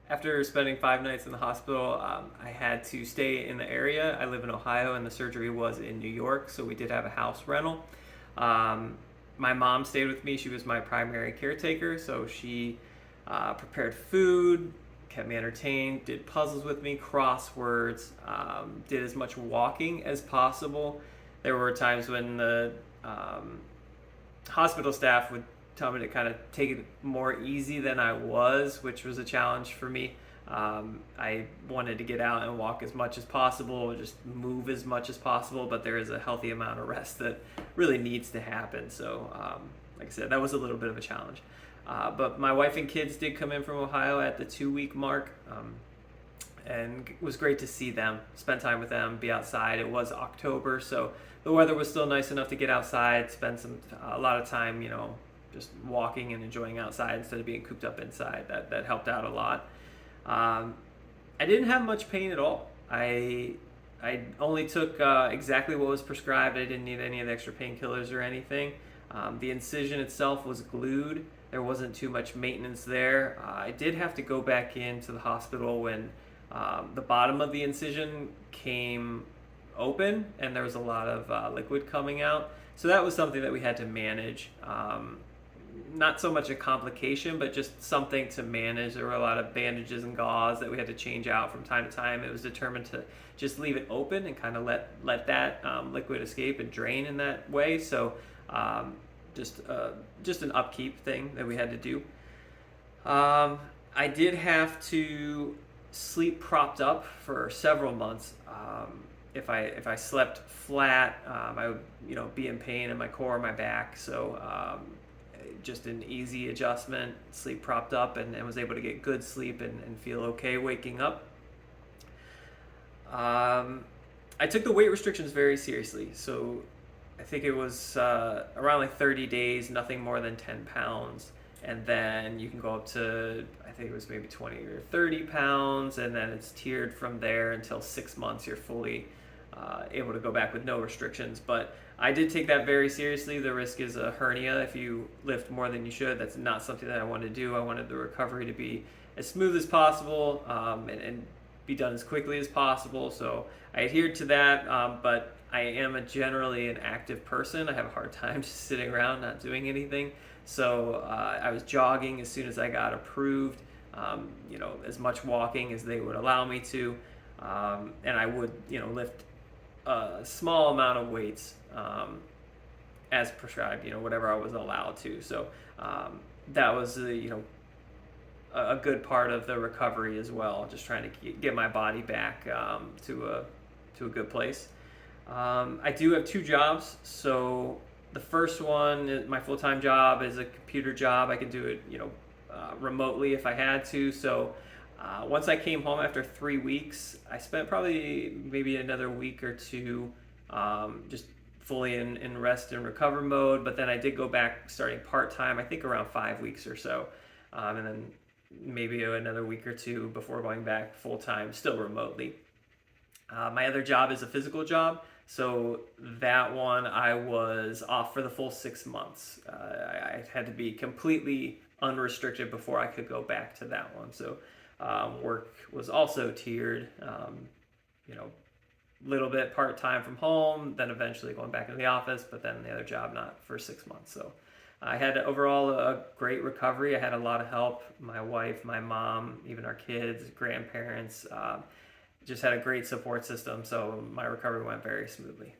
After spending 5 nights in the hospital, I had to stay in the area. I live in Ohio, and the surgery was in New York, so we did have a house rental. Um, my mom stayed with me. She was my primary caretaker, so she prepared food, kept me entertained, did puzzles with me, crosswords, did as much walking as possible. There were times when the hospital staff would tell me to kind of take it more easy than I was, which was a challenge for me. I wanted to get out and walk as much as possible, just move as much as possible, but there is a healthy amount of rest that really needs to happen. So, like I said, that was a little bit of a challenge. But my wife and kids did come in from Ohio at the 2 week mark. And it was great to see them, spend time with them, be outside. It was October, so the weather was still nice enough to get outside, spend a lot of time, just walking and enjoying outside instead of being cooped up inside. That helped out a lot. I didn't have much pain at all. I only took exactly what was prescribed. I didn't need any of the extra painkillers or anything. The incision itself was glued. There wasn't too much maintenance there. I did have to go back into the hospital when the bottom of the incision came open and there was a lot of liquid coming out. So that was something that we had to manage. Not so much a complication, but just something to manage. There were a lot of bandages and gauze that we had to change out from time to time. It was determined to just leave it open and kind of let that liquid escape and drain in that way. So just an upkeep thing that we had to do. I did have to sleep propped up for several months. If I slept flat, I would be in pain in my core, my back. So just an easy adjustment, sleep propped up, and was able to get good sleep and feel okay waking up. I took the weight restrictions very seriously. So I think it was around like 30 days, nothing more than 10 pounds. And then you can go up to, I think it was maybe 20 or 30 pounds, and then it's tiered from there until 6 months. You're fully able to go back with no restrictions. But I did take that very seriously. The risk is a hernia if you lift more than you should. That's not something that I wanted to do. I wanted the recovery to be as smooth as possible and be done as quickly as possible. So I adhered to that, but I am generally an active person. I have a hard time just sitting around not doing anything. So I was jogging as soon as I got approved, as much walking as they would allow me to. And I would, lift a small amount of weights as prescribed, whatever I was allowed to. So that was, a good part of the recovery as well, just trying to get my body back to a good place. I do have two jobs. So the first one, my full-time job, is a computer job. I can do it, remotely if I had to. So once I came home after 3 weeks, I spent probably maybe another week or two just fully in rest and recover mode. But then I did go back starting part-time, I think around 5 weeks or so. And then maybe another week or two before going back full-time, still remotely. My other job is a physical job. So that one, I was off for the full 6 months. I had to be completely unrestricted before I could go back to that one. So work was also tiered, little bit part-time from home, then eventually going back into the office, but then the other job not for 6 months. So I had overall a great recovery. I had a lot of help. My wife, my mom, even our kids, grandparents, just had a great support system. So my recovery went very smoothly.